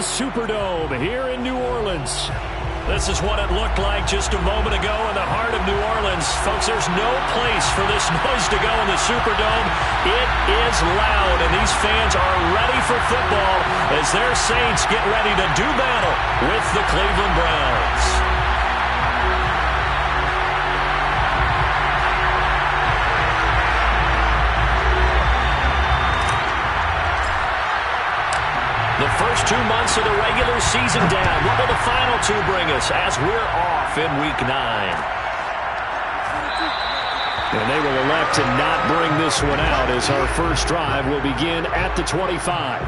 the Superdome here in New Orleans. This is what it looked like just a moment ago in the heart of New Orleans. Folks, there's no place for this noise to go in the Superdome. It is loud, and these fans are ready for football as their Saints get ready to do battle with the Cleveland Browns. The first 2 months of the regular season down. What will the final two bring us as we're off in Week 9? And they will elect to not bring this one out as our first drive will begin at the 25.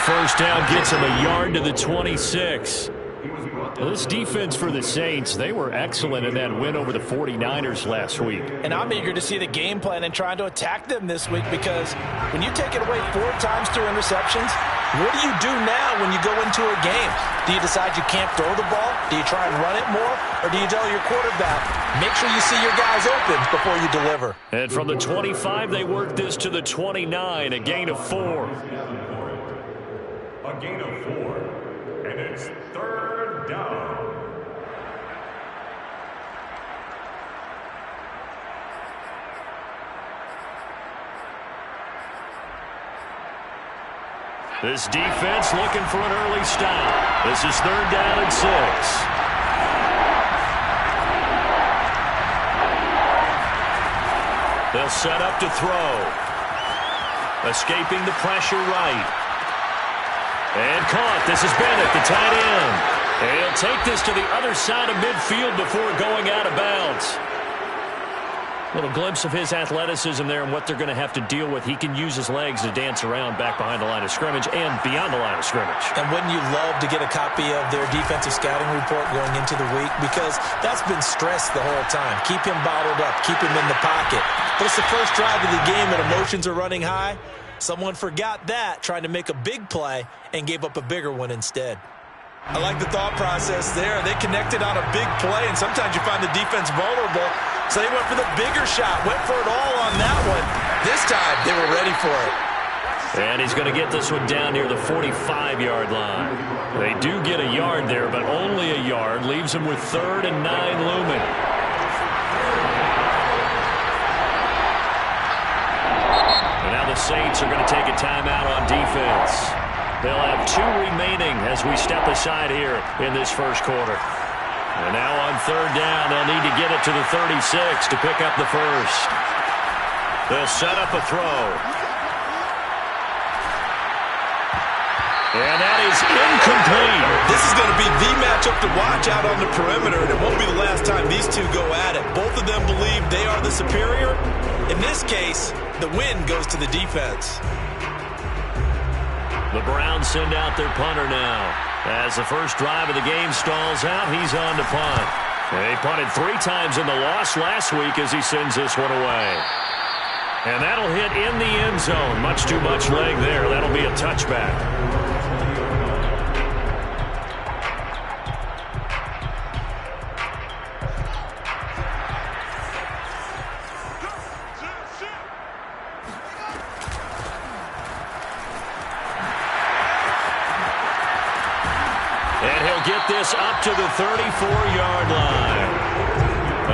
First down gets him a yard to the 26. Well, this defense for the Saints, they were excellent in that win over the 49ers last week. And I'm eager to see the game plan and trying to attack them this week, because when you take it away 4 times through interceptions, what do you do now when you go into a game? Do you decide you can't throw the ball? Do you try and run it more? Or do you tell your quarterback, make sure you see your guys open before you deliver? And from the 25, they work this to the 29, a gain of 4. A gain of 4, and it's 3rd down. This defense looking for an early stop. This is 3rd down and 6. They'll set up to throw. Escaping the pressure right. And caught. This is Bennett, the tight end. And he'll take this to the other side of midfield before going out of bounds. Little glimpse of his athleticism there and what they're going to have to deal with. He can use his legs to dance around back behind the line of scrimmage and beyond the line of scrimmage. And wouldn't you love to get a copy of their defensive scouting report going into the week? Because that's been stressed the whole time. Keep him bottled up. Keep him in the pocket. But it's the first drive of the game and emotions are running high. Someone forgot that, trying to make a big play, and gave up a bigger one instead. I like the thought process there. They connected on a big play, and sometimes you find the defense vulnerable. So they went for the bigger shot, went for it all on that one. This time, they were ready for it. And he's going to get this one down near the 45-yard line. They do get a yard there, but only a yard. Leaves them with 3rd and 9 looming. The Saints are going to take a timeout on defense. They'll have 2 remaining as we step aside here in this first quarter. And now on 3rd down, they'll need to get it to the 36 to pick up the first. They'll set up a throw. And that is incomplete. This is going to be the matchup to watch out on the perimeter, and it won't be the last time these two go at it. Both of them believe they are the superior. In this case, the win goes to the defense. The Browns send out their punter now. As the first drive of the game stalls out, he's on to punt. He punted 3 times in the loss last week as he sends this one away. And that'll hit in the end zone. Much too much leg there. That'll be a touchback. Get this up to the 34-yard line.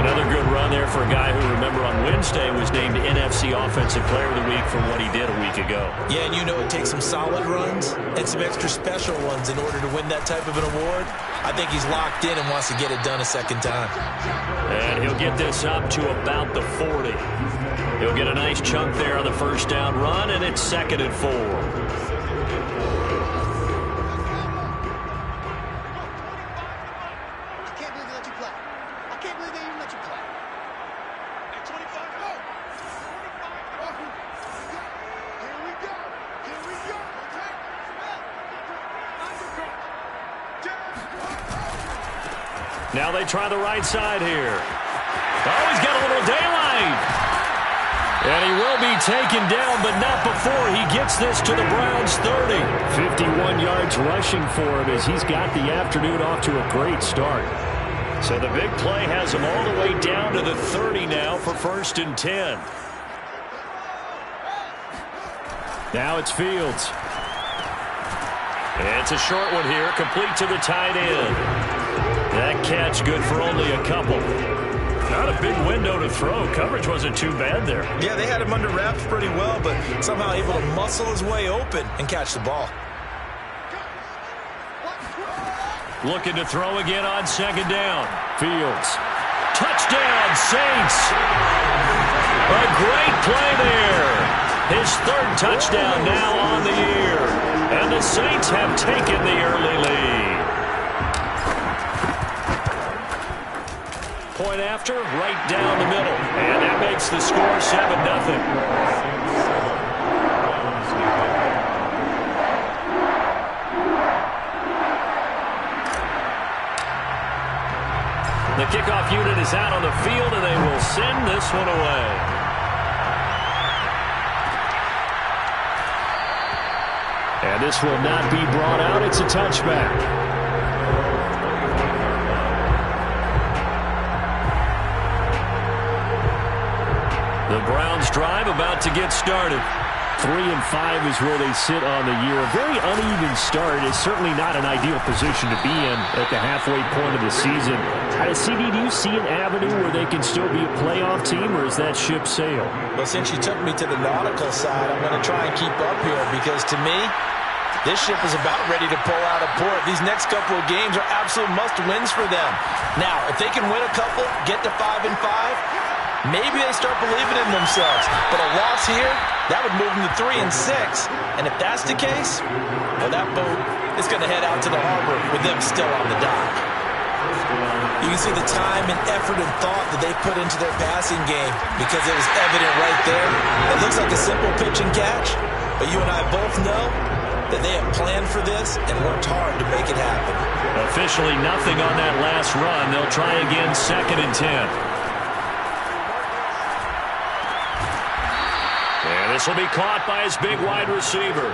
Another good run there for a guy who, remember, on Wednesday was named NFC Offensive Player of the Week for what he did a week ago. Yeah, and you know it takes some solid runs and some extra special ones in order to win that type of an award. I think he's locked in and wants to get it done a second time. And he'll get this up to about the 40. He'll get a nice chunk there on the first down run, and it's 2nd and 4. Now they try the right side here. Oh, he's got a little daylight. And he will be taken down, but not before he gets this to the Browns' 30. 51 yards rushing for him as he's got the afternoon off to a great start. So the big play has him all the way down to the 30 now for 1st and 10. Now it's Fields. It's a short one here, complete to the tight end. That catch good for only a couple. Not a big window to throw. Coverage wasn't too bad there. Yeah, they had him under wraps pretty well, but somehow able to muscle his way open and catch the ball. Looking to throw again on 2nd down. Fields. Touchdown, Saints. A great play there. His 3rd touchdown now on the year. And the Saints have taken the early lead. Point after, right down the middle. And that makes the score 7-0. The kickoff unit is out on the field, and they will send this one away. And this will not be brought out. It's a touchback. The Browns drive about to get started. 3-5 is where they sit on the year. A very uneven start. It's certainly not an ideal position to be in at the halfway point of the season. CD, do you see an avenue where they can still be a playoff team, or is that ship sailed? Well, since you took me to the nautical side, I'm going to try and keep up here because to me, this ship is about ready to pull out of port. These next couple of games are absolute must-wins for them. Now, if they can win a couple, get to 5-5, maybe they start believing in themselves. But a loss here, that would move them to 3-6. And if that's the case, well, that boat is going to head out to the harbor with them still on the dock. You can see the time and effort and thought that they put into their passing game because it was evident right there. It looks like a simple pitch and catch, but you and I both know that they have planned for this and worked hard to make it happen. Officially nothing on that last run. They'll try again 2nd and 10. And this will be caught by his big wide receiver.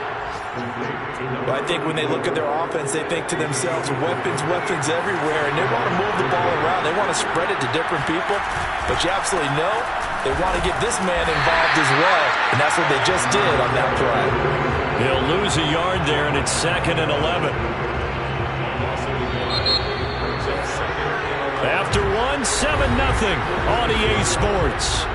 Well, I think when they look at their offense, they think to themselves, weapons everywhere, and they want to move the ball around. They want to spread it to different people, but you absolutely know they want to get this man involved as well, and that's what they just did on that play. He'll lose a yard there, and it's 2nd and 11. After 7-0 on EA Sports.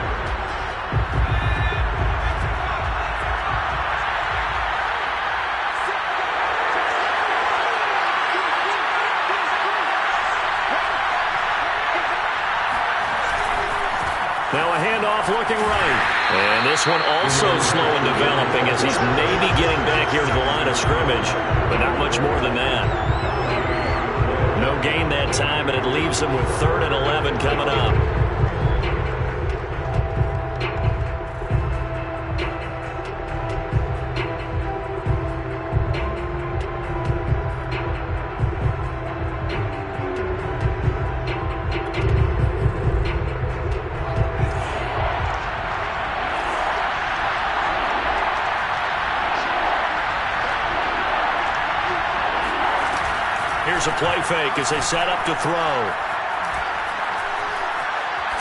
Now a handoff looking right. And this one also slow in developing as he's maybe getting back here to the line of scrimmage, but not much more than that. No gain that time, and it leaves him with 3rd and 11 coming up. Here's a play fake as they set up to throw.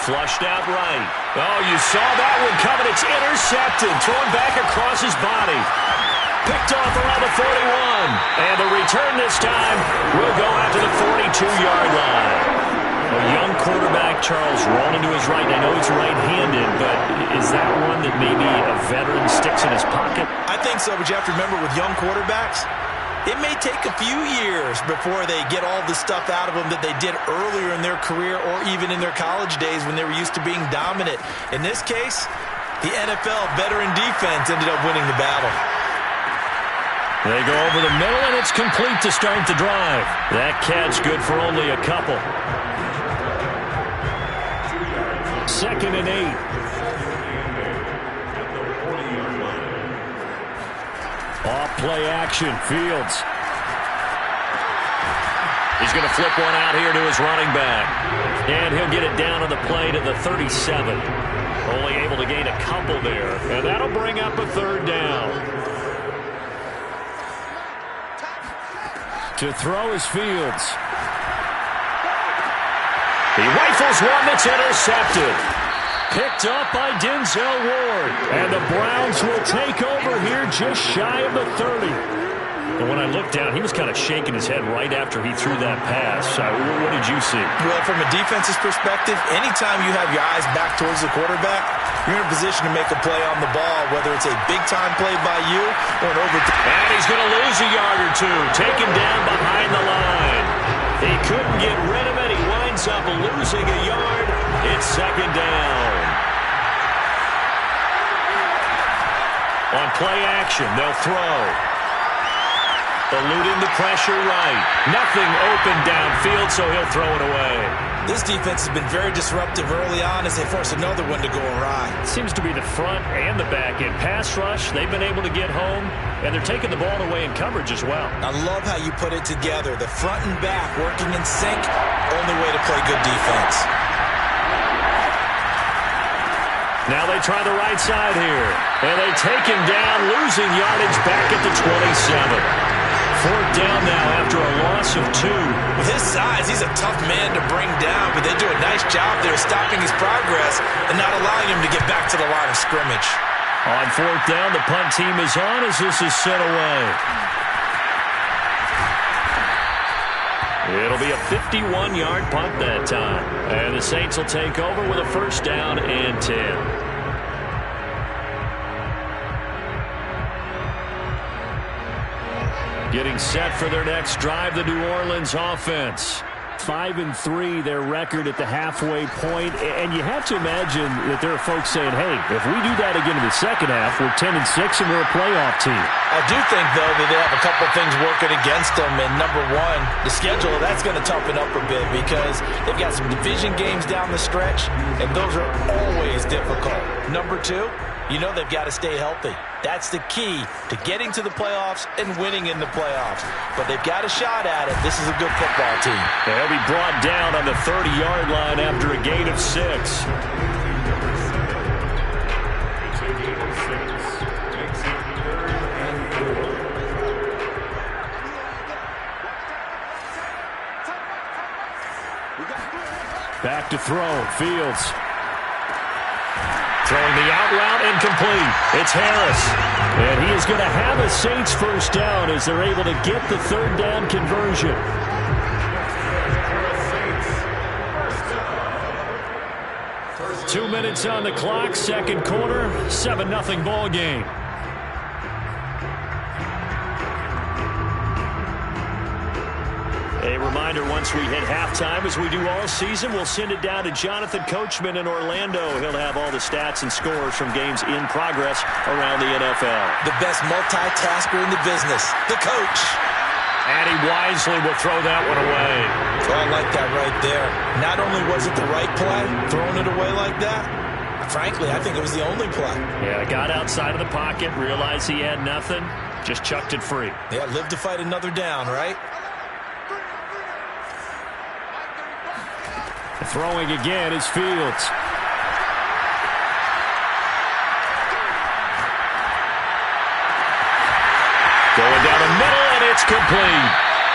Flushed out right. Oh, you saw that one coming. It's intercepted. Thrown back across his body. Picked off around the 41. And the return this time will go out to the 42-yard line. A young quarterback, Charles, rolling to his right. I know he's right-handed, but is that one that maybe a veteran sticks in his pocket? I think so, but you have to remember with young quarterbacks, it may take a few years before they get all the stuff out of them that they did earlier in their career or even in their college days when they were used to being dominant. In this case, the NFL veteran defense ended up winning the battle. They go over the middle, and it's complete to start the drive. That catch good for only a couple. 2nd and 8. Off play action, Fields. He's going to flip one out here to his running back. And he'll get it down on the play to the 37. Only able to gain a couple there, and that'll bring up a third down. To throw is Fields. He rifles one that's intercepted. Picked up by Denzel Ward. And the Browns will take over here just shy of the 30. And when I looked down, he was kind of shaking his head right after he threw that pass. What did you see? Well, from a defense's perspective, anytime you have your eyes back towards the quarterback, you're in a position to make a play on the ball, whether it's a big-time play by you or an overtime. And he's going to lose a yard or two. Taken down behind the line. He couldn't get rid of it. He winds up losing a yard. It's second down. On play action, they'll throw. Eluding the pressure right. Nothing open downfield, so he'll throw it away. This defense has been very disruptive early on as they force another one to go awry. Seems to be the front and the back end. Pass rush, they've been able to get home, and they're taking the ball away in coverage as well. I love how you put it together. The front and back working in sync, only way to play good defense. Now they try the right side here. And they take him down, losing yardage back at the 27. Fourth down now after a loss of 2. With his size, he's a tough man to bring down, but they do a nice job there stopping his progress and not allowing him to get back to the line of scrimmage. On fourth down, the punt team is on as this is sent away. It'll be a 51-yard punt that time. And the Saints will take over with a first down and 10. Getting set for their next drive, the New Orleans offense. 5-3, their record at the halfway point. And you have to imagine that there are folks saying, hey, if we do that again in the second half, we're 10-6 and we're a playoff team. I do think, though, that they have a couple things working against them. And number one, the schedule, that's going to toughen up a bit because they've got some division games down the stretch, and those are always difficult. Number two, you know they've got to stay healthy. That's the key to getting to the playoffs and winning in the playoffs. But they've got a shot at it. This is a good football team. They'll be brought down on the 30-yard line after a gain of 6. Back to throw, Fields. Throwing the out route, incomplete. It's Harris. And he is going to have a Saints first down as they're able to get the third down conversion. Two minutes on the clock, second quarter, 7-0 ball game. A reminder, once we hit halftime, as we do all season, we'll send it down to Jonathan Coachman in Orlando. He'll have all the stats and scores from games in progress around the NFL. The best multitasker in the business, the coach. And he wisely will throw that one away. Oh, I like that right there. Not only was it the right play, throwing it away like that, frankly, I think it was the only play. Yeah, got outside of the pocket, realized he had nothing, just chucked it free. Yeah, live to fight another down, right? Throwing again is Fields. Going down the middle, and it's complete.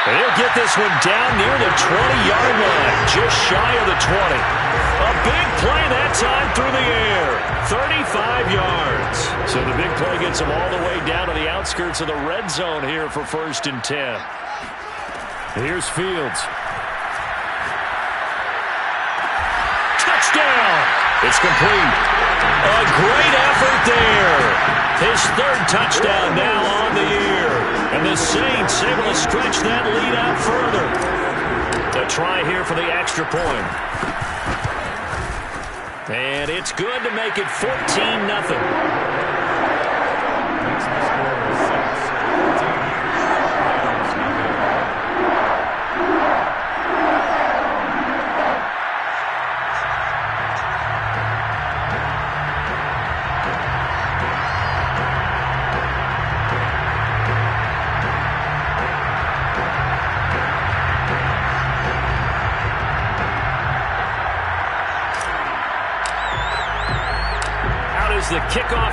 And he'll get this one down near the 20-yard line, just shy of the 20. A big play that time through the air, 35 yards. So the big play gets him all the way down to the outskirts of the red zone here for 1st and 10. Here's Fields. Touchdown! It's complete. A great effort there. His third touchdown now on the year. And the Saints able to stretch that lead out further. A try here for the extra point. And it's good to make it 14-0.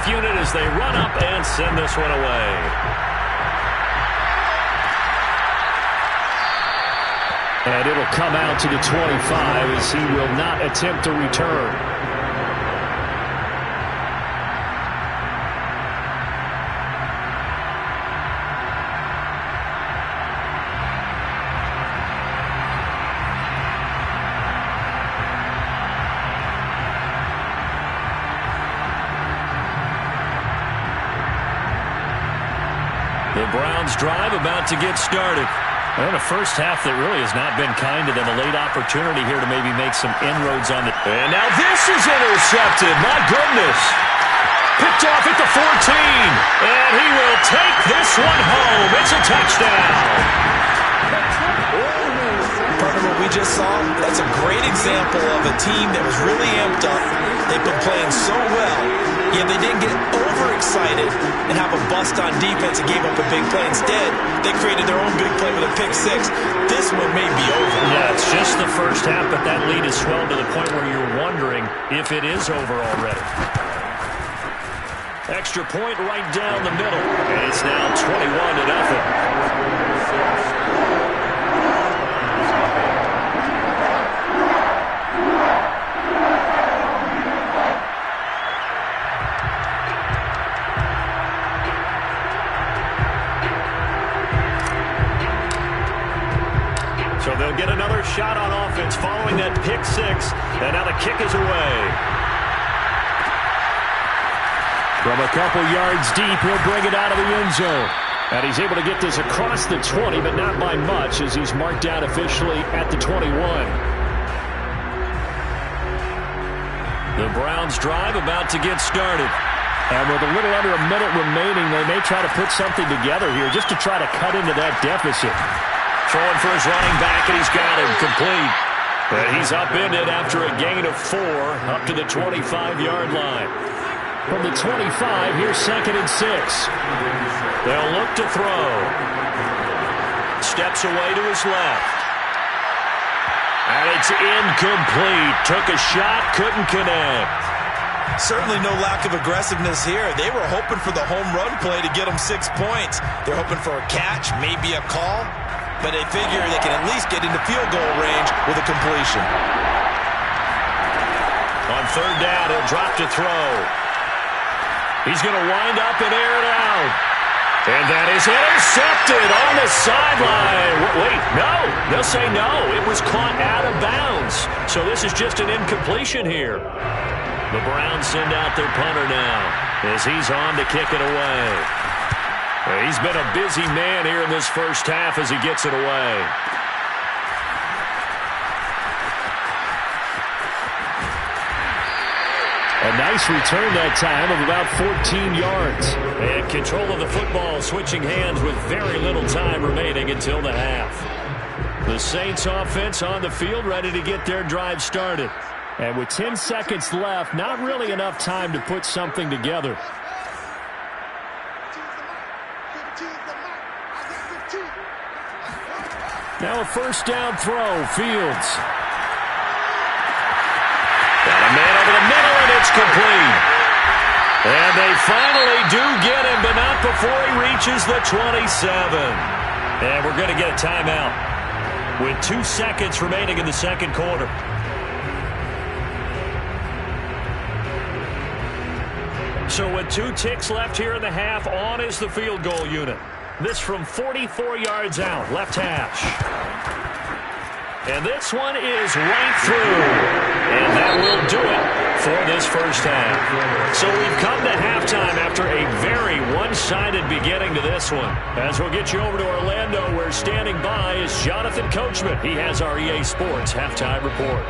unit as they run up and send this one away. And it'll come out to the 25 as he will not attempt to return. The Browns drive about to get started. And a first half that really has not been kind to them. A late opportunity here to maybe make some inroads on the... And now this is intercepted. My goodness. Picked off at the 14. And he will take this one home. It's a touchdown. Part of what we just saw, that's a great example of a team that was really amped up. They've been playing so well, yet they didn't get overexcited and have a bust on defense and gave up a big play. Instead, they created their own big play with a pick six. This one may be over. Yeah, it's just the first half, but that lead has swelled to the point where you're wondering if it is over already. Extra point right down the middle, and it's now 21-0. So they'll get another shot on offense following that pick six. And now the kick is away. From a couple yards deep, he'll bring it out of the end zone. And he's able to get this across the 20, but not by much as he's marked down officially at the 21. The Browns drive about to get started. And with a little under a minute remaining, they may try to put something together here just to try to cut into that deficit. Throwing for his running back, and he's got him complete. And he's upended after a gain of 4 up to the 25-yard line. From the 25, here's 2nd and 6. They'll look to throw. Steps away to his left. And it's incomplete. Took a shot, couldn't connect. Certainly no lack of aggressiveness here. They were hoping for the home run play to get them 6 points. They're hoping for a catch, maybe a call. But they figure they can at least get into field goal range with a completion. On 3rd down, he'll drop to throw. He's going to wind up and air it out. And that is intercepted on the sideline. Wait, no. They'll say no. It was caught out of bounds. So this is just an incompletion here. The Browns send out their punter now as he's on to kick it away. He's been a busy man here in this first half as he gets it away. A nice return that time of about 14 yards. And control of the football switching hands with very little time remaining until the half. The Saints offense on the field ready to get their drive started. And with 10 seconds left, not really enough time to put something together. Now a first down throw, Fields. Got a man over the middle, and it's complete. And they finally do get him, but not before he reaches the 27. And we're going to get a timeout with 2 seconds remaining in the second quarter. So with 2 ticks left here in the half, on is the field goal unit. This from 44 yards out, left hash. And this one is right through. And that will do it for this first half. So we've come to halftime after a very one-sided beginning to this one. As we'll get you over to Orlando, where standing by is Jonathan Coachman. He has our EA Sports halftime report.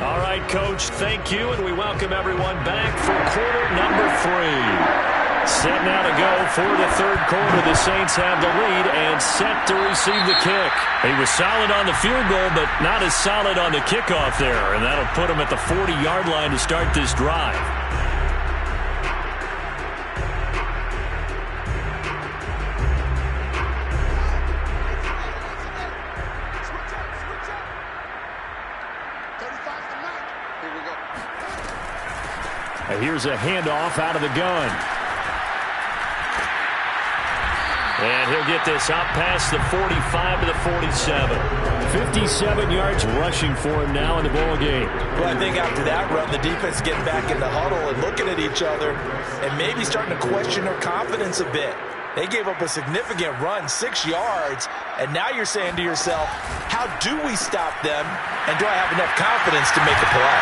All right, Coach, thank you, and we welcome everyone back for quarter number 3. Set now to go for the third quarter. The Saints have the lead and set to receive the kick. He was solid on the field goal, but not as solid on the kickoff there, and that'll put him at the 40-yard line to start this drive. Here we go. And here's a handoff out of the gun. And he'll get this out past the 45 to the 47. 57 yards rushing for him now in the ball game. Well, I think after that run, the defense getting back in the huddle and looking at each other and maybe starting to question their confidence a bit. They gave up a significant run, 6 yards, and now you're saying to yourself, how do we stop them, and do I have enough confidence to make a play?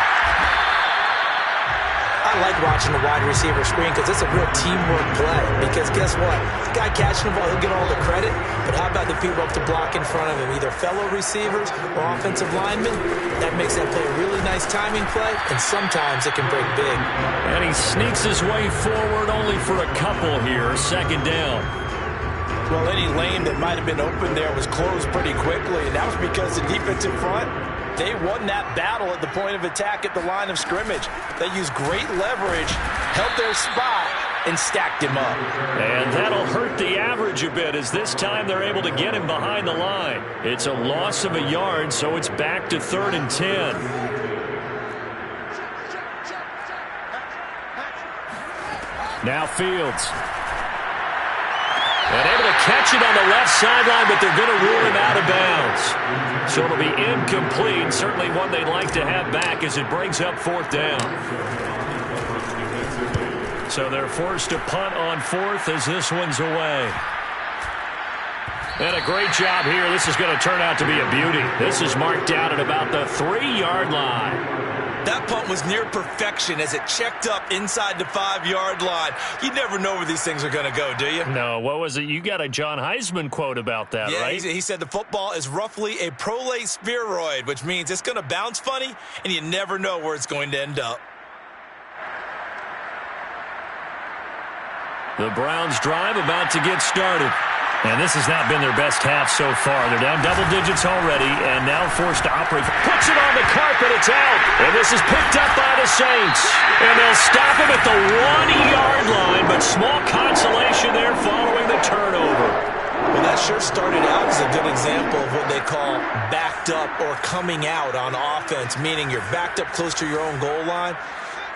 I like watching the wide receiver screen because it's a real teamwork play. Because guess what? The guy catching the ball, he'll get all the credit. But how about the people up to block in front of him? Either fellow receivers or offensive linemen. That makes that play a really nice timing play, and sometimes it can break big. And he sneaks his way forward only for a couple here. Second down. Well, any lane that might have been open there was closed pretty quickly, and that was because the defensive front, they won that battle at the point of attack at the line of scrimmage. They used great leverage, held their spot, and stacked him up. And that'll hurt the average a bit as this time they're able to get him behind the line. It's a loss of a yard, so it's back to 3rd and 10. Now Fields. And able to catch it on the left sideline, but they're going to rule him out of bounds. So it'll be incomplete. Certainly one they'd like to have back as it brings up 4th down. So they're forced to punt on 4th as this one's away. And a great job here. This is going to turn out to be a beauty. This is marked out at about the 3-yard line. That punt was near perfection as it checked up inside the 5-yard line. You never know where these things are going to go, do you? No, what was it? You got a John Heisman quote about that, right? Yeah, he said the football is roughly a prolate spheroid, which means it's going to bounce funny, and you never know where it's going to end up. The Browns drive about to get started. And this has not been their best half so far. They're down double digits already and now forced to operate. Puts it on the carpet. It's out. And this is picked up by the Saints. And they'll stop him at the 1-yard line, but small consolation there following the turnover. Well, that sure started out as a good example of what they call backed up or coming out on offense, meaning you're backed up close to your own goal line.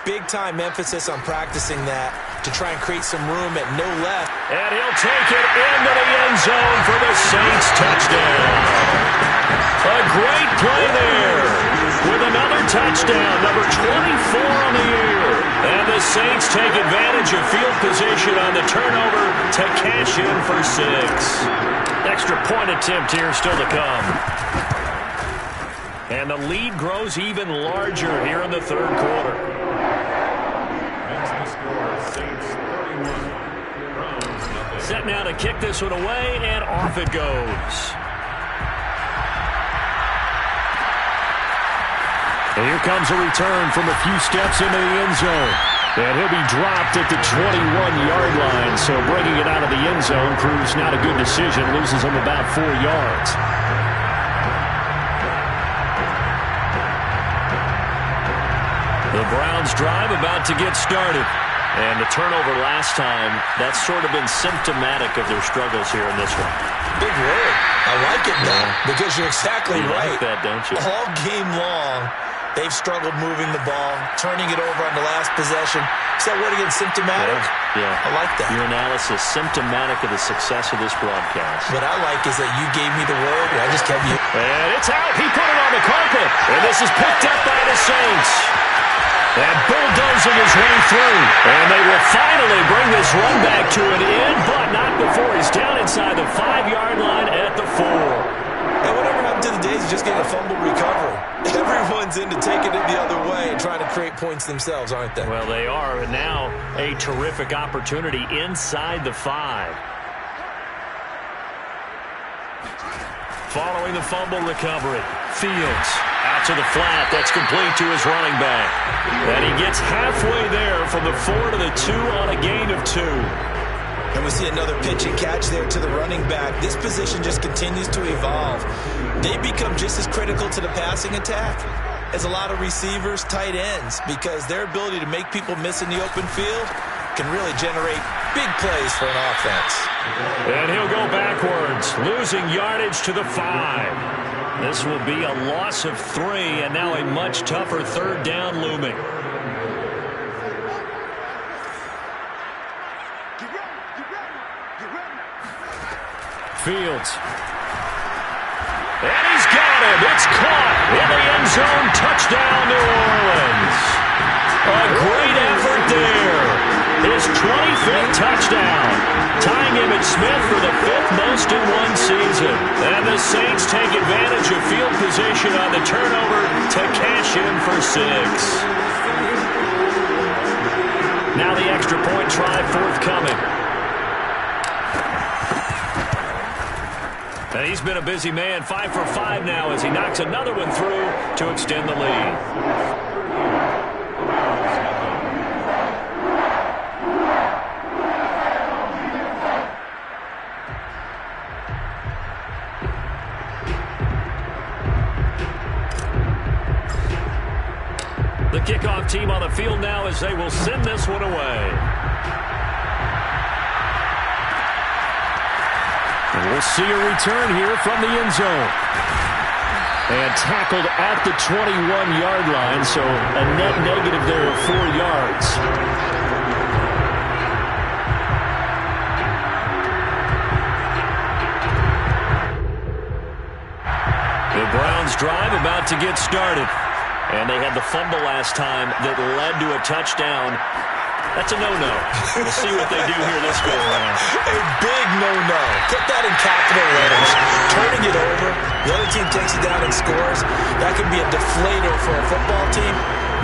Big-time emphasis on practicing that to try and create some room at no left. And he'll take it into the end zone for the Saints touchdown. A great play there with another touchdown, number 24 on the year. And the Saints take advantage of field position on the turnover to cash in for 6. Extra point attempt here still to come. And the lead grows even larger here in the 3rd quarter. Set now to kick this one away, and off it goes. And here comes a return from a few steps into the end zone. And he'll be dropped at the 21-yard line, so bringing it out of the end zone proves not a good decision. Loses him about 4 yards. The Browns drive about to get started. And the turnover last time, that's sort of been symptomatic of their struggles here in this one. Big word. I like it, though, because you're exactly right. You like that, don't you? All game long, they've struggled moving the ball, turning it over on the last possession. Is that word again, symptomatic? Yeah. I like that. Your analysis, symptomatic of the success of this broadcast. What I like is that you gave me the word, and I just kept you. And it's out. He put it on the carpet. And this is picked up by the Saints. And bulldozing his way through. And they will finally bring this run back to an end, but not before he's down inside the 5-yard line at the 4. And whatever happened to the days of just getting a fumble recovery? Everyone's into taking it the other way and trying to create points themselves, aren't they? Well, they are. And now a terrific opportunity inside the 5. Following the fumble recovery, Fields out to the flat. That's complete to his running back. And he gets halfway there from the 4 to the 2 on a gain of 2. And we see another pitch and catch there to the running back. This position just continues to evolve. They become just as critical to the passing attack as a lot of receivers, tight ends, because their ability to make people miss in the open field can really generate big plays for an offense. And he'll go backwards, losing yardage to the 5. This will be a loss of 3, and now a much tougher 3rd down looming. Fields. And he's got it. It's caught in the end zone. Touchdown, New Orleans. A great effort there. His 25th touchdown. Tying Emmitt Smith for the 5th most in one season. And the Saints take advantage of field position on the turnover to cash in for 6. Now the extra point try forthcoming. And he's been a busy man, 5 for 5 now as he knocks another one through to extend the lead. The kickoff team on the field now as they will send this one away. And we'll see a return here from the end zone. And tackled at the 21-yard line, so a net negative there of 4 yards. The Browns drive about to get started. And they had the fumble last time that led to a touchdown. That's a no-no. We'll see what they do here this go-around. A big no-no. Put that in capital letters. Turning it over, the other team takes it down and scores. That could be a deflator for a football team.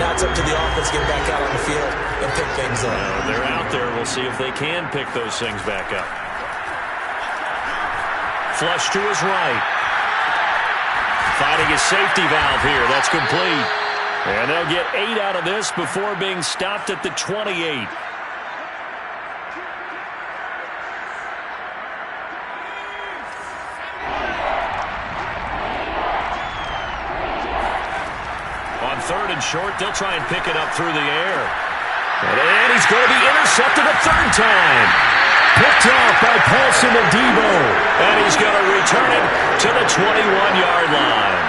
Now it's up to the offense to get back out on the field and pick things up. They're out there. We'll see if they can pick those things back up. Flush to his right. Finding his safety valve here. That's complete. And they'll get 8 out of this before being stopped at the 28. On 3rd and short, they'll try and pick it up through the air. And he's going to be intercepted a 3rd time. Picked off by Paulson Adebo. And he's going to return it to the 21-yard line.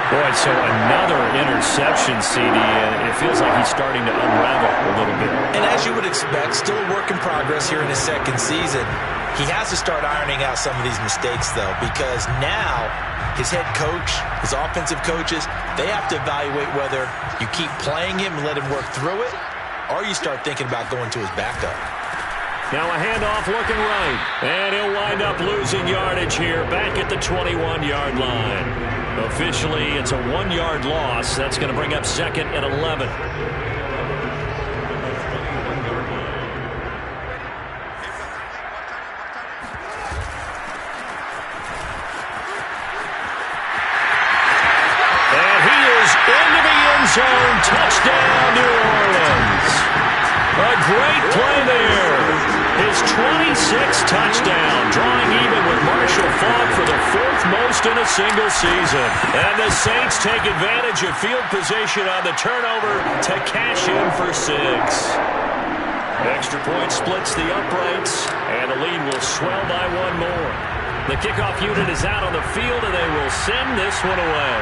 Boy, so another interception, CD, and it feels like he's starting to unravel a little bit. And as you would expect, still a work in progress here in his 2nd season. He has to start ironing out some of these mistakes, though, because now his head coach, his offensive coaches, they have to evaluate whether you keep playing him and let him work through it, or you start thinking about going to his backup. Now a handoff looking right. And he'll wind up losing yardage here back at the 21-yard line. Officially, it's a 1-yard loss. That's going to bring up 2nd and 11. And he is into the end zone. Touchdown, New Orleans. A great play there. His 26th touchdown, drawing even with Marshall Faulk for the 4th most in a single season. And the Saints take advantage of field position on the turnover to cash in for 6. Extra point splits the uprights, and the lead will swell by 1 more. The kickoff unit is out on the field, and they will send this one away.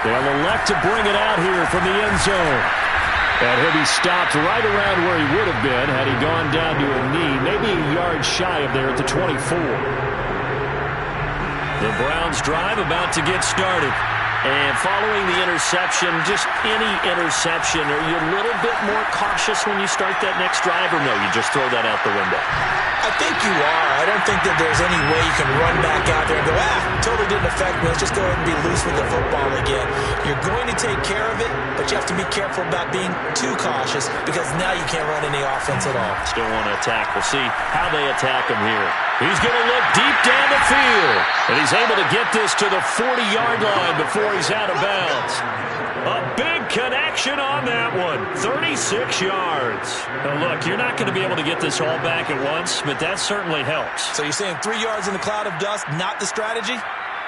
They'll elect to bring it out here from the end zone. And he'll be stopped right around where he would have been had he gone down to a knee, maybe a yard shy of there at the 24. The Browns drive about to get started. And following the interception, just any interception, are you a little bit more cautious when you start that next drive, or no, you just throw that out the window? I think you are. I don't think that there's any way you can run back out there and go, totally didn't affect me. Let's just go ahead and be loose with the football again. You're going to take care of it, but you have to be careful about being too cautious because now you can't run any offense at all. Still want to attack. We'll see how they attack him here. He's going to look deep down the field, and he's able to get this to the 40-yard line before he's out of bounds. A big connection on that one. 36 yards. Now look, you're not going to be able to get this all back at once, but that certainly helps. So you're saying 3 yards in the cloud of dust, not the strategy?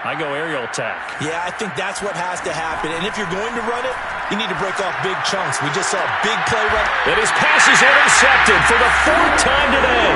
I go aerial attack. Yeah, I think that's what has to happen. And if you're going to run it, you need to break off big chunks. We just saw a big play run. And his pass is intercepted for the 4th time today.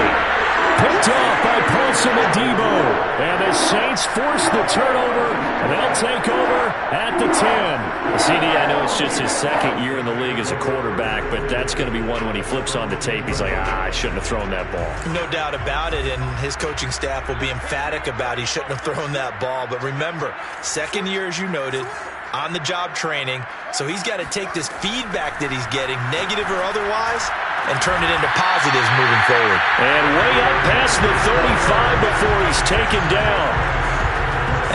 Picked off by Paulson Adebo. And the Saints force the turnover, and they'll take over at the 10. CD, I know it's just his second year in the league as a quarterback, but that's going to be one when he flips on the tape. He's like, I shouldn't have thrown that ball. No doubt about it, and his coaching staff will be emphatic about he shouldn't have thrown that ball. But remember, second year, as you noted, on-the-job training, so he's got to take this feedback that he's getting, negative or otherwise, and turn it into positives moving forward. And way up past the 35 before he's taken down.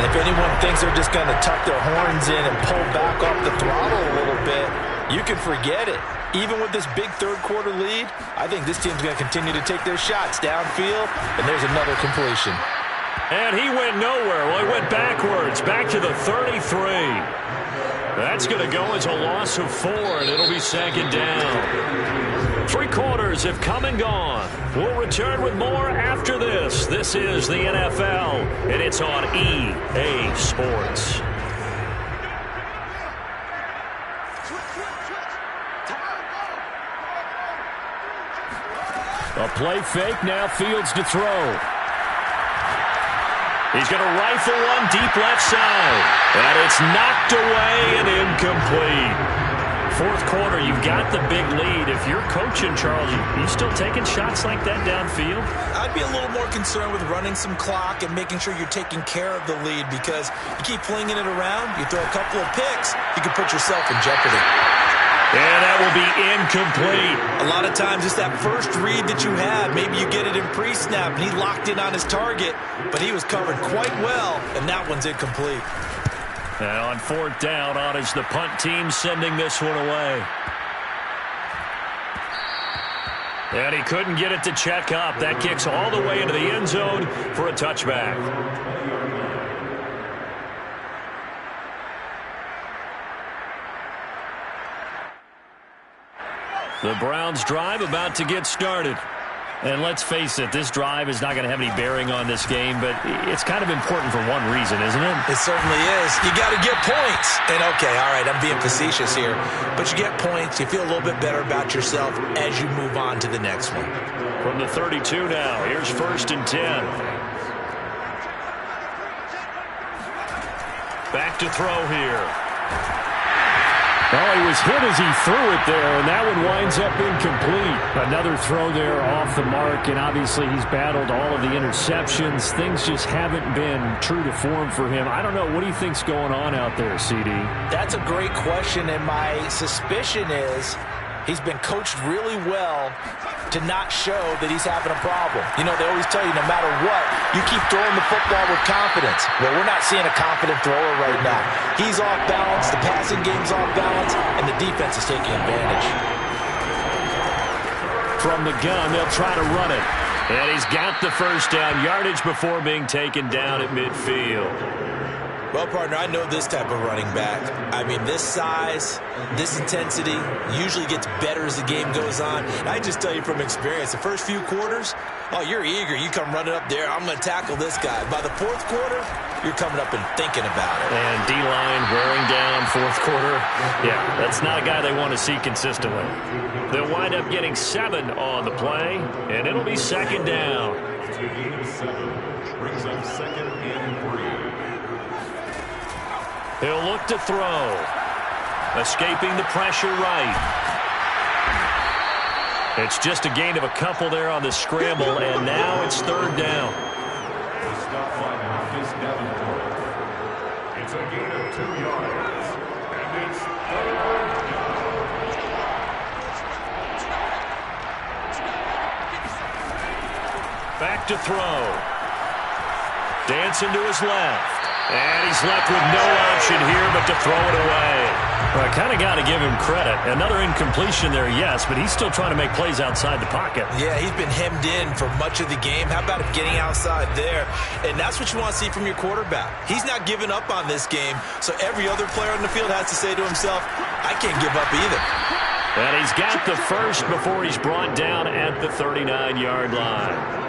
And if anyone thinks they're just going to tuck their horns in and pull back off the throttle a little bit, you can forget it. Even with this big third-quarter lead, I think this team's going to continue to take their shots downfield, and there's another completion. And he went nowhere. Well, he went backwards, back to the 33. That's going to go as a loss of 4, and it'll be second down. 3 quarters have come and gone. We'll return with more after this. This is the NFL, and it's on EA Sports. A play fake, now Fields to throw. He's going to rifle one deep left side. And it's knocked away and incomplete. Fourth quarter, you've got the big lead. If you're coaching, Charles, you still taking shots like that downfield? I'd be a little more concerned with running some clock and making sure you're taking care of the lead, because you keep flinging it around, you throw a couple of picks, you can put yourself in jeopardy. And that will be incomplete. A lot of times it's that first read that you have. Maybe you get it in pre-snap, and he locked in on his target, but he was covered quite well, and that one's incomplete. And on fourth down, on is the punt team sending this one away. And he couldn't get it to check up. That kicks all the way into the end zone for a touchback. The Browns drive about to get started. And let's face it, this drive is not going to have any bearing on this game, but it's kind of important for one reason, isn't it? It certainly is. You got to get points. And, okay, all right, I'm being facetious here, but you get points, you feel a little bit better about yourself as you move on to the next one. From the 32 now, here's 1st and 10. Back to throw here. Well, he was hit as he threw it there, and that one winds up incomplete. Another throw there off the mark, and obviously he's battled all of the interceptions. Things just haven't been true to form for him. I don't know. What do you think's going on out there, CD? That's a great question, and my suspicion is he's been coached really well to not show that he's having a problem. You know, they always tell you no matter what, you keep throwing the football with confidence. Well, we're not seeing a confident thrower right now. He's off balance, the passing game's off balance, and the defense is taking advantage. From the gun, they'll try to run it. And he's got the first down, yardage before being taken down at midfield. Well, partner, I know this type of running back. I mean, this size, this intensity usually gets better as the game goes on. And I just tell you from experience, the first few quarters, oh, you're eager. You come running up there, I'm going to tackle this guy. By the fourth quarter, you're coming up and thinking about it. And D-line wearing down fourth quarter. Yeah, that's not a guy they want to see consistently. They'll wind up getting 7 on the play, and it'll be second down. Brings up 2nd and 3. He'll look to throw. Escaping the pressure right. It's just a gain of a couple there on the scramble, and now it's 3rd down. The stop line out is Davenport. It's a gain of 2 yards, and it's 3rd down. Back to throw. Dancing to his left. And he's left with no option here but to throw it away. Well, I kind of got to give him credit. Another incompletion there, yes, but he's still trying to make plays outside the pocket. Yeah, he's been hemmed in for much of the game. How about him getting outside there? And that's what you want to see from your quarterback. He's not giving up on this game, so every other player on the field has to say to himself, I can't give up either. And he's got the first before he's brought down at the 39-yard line.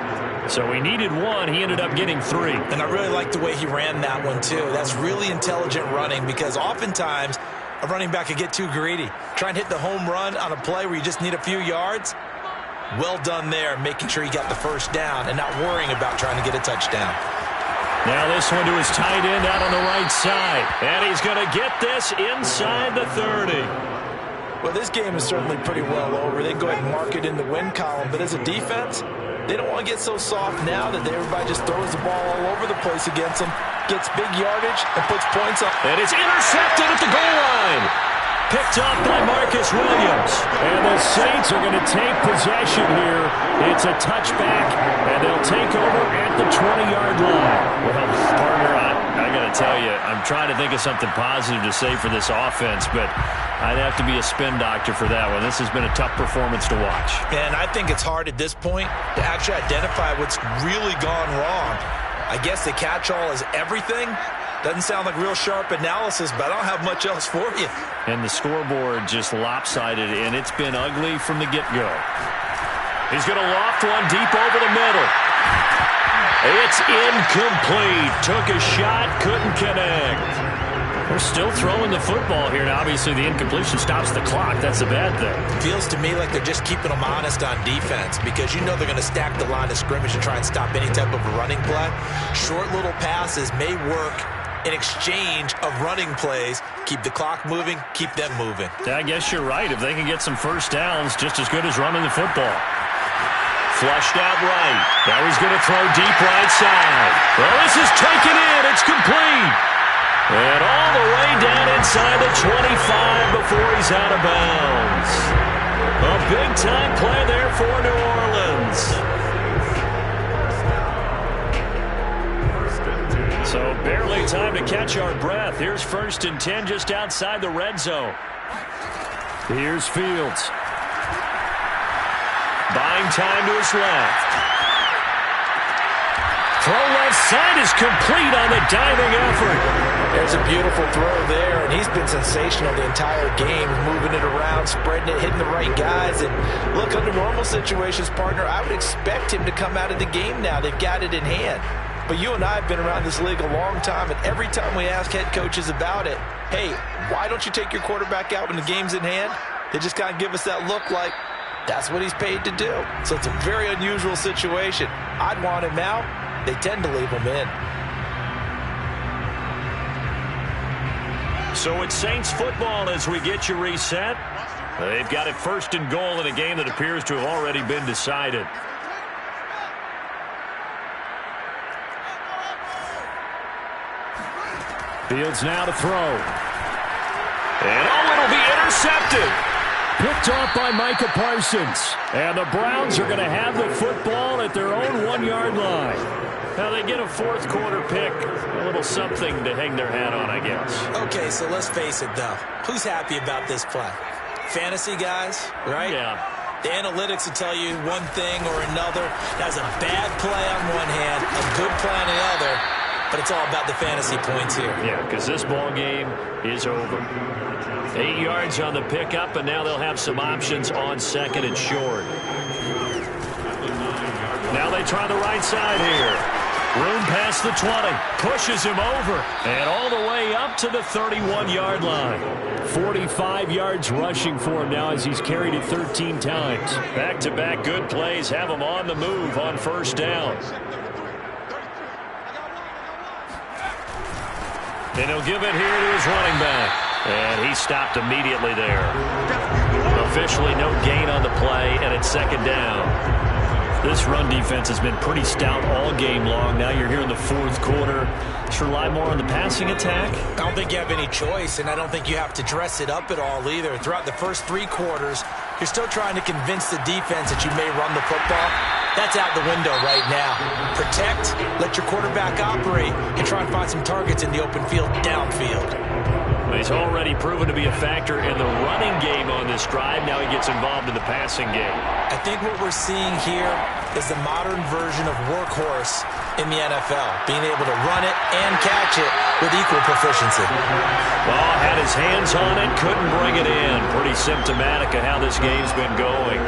So he needed 1. He ended up getting 3. And I really like the way he ran that one, too. That's really intelligent running, because oftentimes a running back could get too greedy. Try and hit the home run on a play where you just need a few yards. Well done there, making sure you got the first down and not worrying about trying to get a touchdown. Now this one to his tight end out on the right side. And he's going to get this inside the 30. Well, this game is certainly pretty well over. They go ahead and mark it in the win column. But as a defense, they don't want to get so soft now that everybody just throws the ball all over the place against them, gets big yardage, and puts points up. And it's intercepted at the goal line. Picked up by Marcus Williams. And the Saints are going to take possession here. It's a touchback, and they'll take over at the 20-yard line. Well, partner, I got to tell you, I'm trying to think of something positive to say for this offense, but I'd have to be a spin doctor for that one. This has been a tough performance to watch. And I think it's hard at this point to actually identify what's really gone wrong. I guess the catch-all is everything. Doesn't sound like real sharp analysis, but I don't have much else for you. And the scoreboard just lopsided, and it's been ugly from the get-go. He's going to loft one deep over the middle. It's incomplete. Took a shot, couldn't connect. We're still throwing the football here, and obviously the incompletion stops the clock. That's a bad thing. Feels to me like they're just keeping them honest on defense because you know they're going to stack the line of scrimmage and try and stop any type of a running play. Short little passes may work in exchange of running plays. Keep the clock moving, keep them moving. I guess you're right. If they can get some first downs, just as good as running the football. Flushed out right. Now he's going to throw deep right side. Well, this is taken in. It's complete. And all the way down inside the 25 before he's out of bounds. A big-time play there for New Orleans. So barely time to catch our breath. Here's 1st and 10 just outside the red zone. Here's Fields. Buying time to his left. Throw left side is complete on the diving effort. There's a beautiful throw there, and he's been sensational the entire game, moving it around, spreading it, hitting the right guys. And look, under normal situations, partner, I would expect him to come out of the game now. They've got it in hand. But you and I have been around this league a long time, and every time we ask head coaches about it, hey, why don't you take your quarterback out when the game's in hand? They just kind of give us that look like that's what he's paid to do. So it's a very unusual situation. I'd want him out. They tend to leave him in. So it's Saints football as we get you reset. They've got it 1st and goal in a game that appears to have already been decided. Fields now to throw. And it'll be intercepted. Picked off by Micah Parsons. And the Browns are going to have the football at their own 1-yard line. Now they get a 4th quarter pick. A little something to hang their hat on, I guess. Okay, so let's face it, though. Who's happy about this play? Fantasy guys, right? Yeah. The analytics will tell you one thing or another. That's a bad play on one hand, a good play on the other. But it's all about the fantasy points here. Yeah, because this ball game is over. 8 yards on the pickup, and now they'll have some options on 2nd and short. Now they try the right side here. Room past the 20. Pushes him over. And all the way up to the 31-yard line. 45 yards rushing for him now as he's carried it 13 times. Back-to-back good plays have him on the move on 1st down. And he'll give it here to his running back. And he stopped immediately there. Officially no gain on the play, and it's 2nd down. This run defense has been pretty stout all game long. Now you're here in the 4th quarter. Should rely more on the passing attack? I don't think you have any choice, and I don't think you have to dress it up at all either. Throughout the first 3 quarters, you're still trying to convince the defense that you may run the football. That's out the window right now. Protect, let your quarterback operate, and try and find some targets in the open field downfield. He's already proven to be a factor in the running game on this drive. Now he gets involved in the passing game. I think what we're seeing here is the modern version of workhorse in the NFL, being able to run it and catch it with equal proficiency. Ball had his hands on it, couldn't bring it in. Pretty symptomatic of how this game's been going.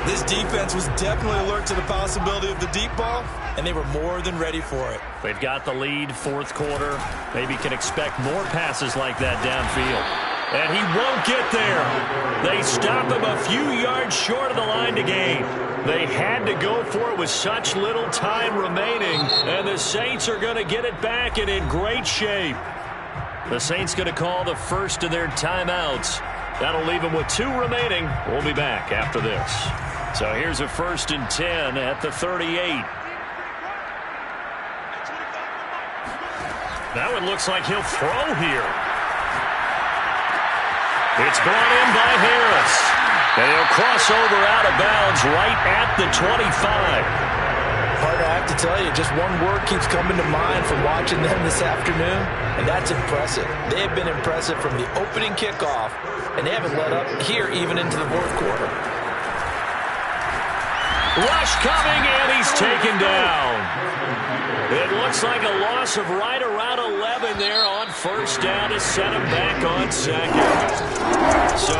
This defense was definitely alert to the possibility of the deep ball, and they were more than ready for it. They've got the lead, 4th quarter. Maybe can expect more passes like that downfield. And he won't get there. They stop him a few yards short of the line to gain. They had to go for it with such little time remaining, and the Saints are going to get it back and in great shape. The Saints going to call the first of their timeouts. That'll leave them with 2 remaining. We'll be back after this. So here's a 1st and 10 at the 38. That one looks like he'll throw here. It's brought in by Harris. And he'll cross over out of bounds right at the 25. Partner, I have to tell you, just one word keeps coming to mind from watching them this afternoon, and that's impressive. They have been impressive from the opening kickoff, and they haven't let up here even into the 4th quarter. Rush coming, and he's taken down. It looks like a loss of right around 11 there on 1st down to set him back on 2nd. So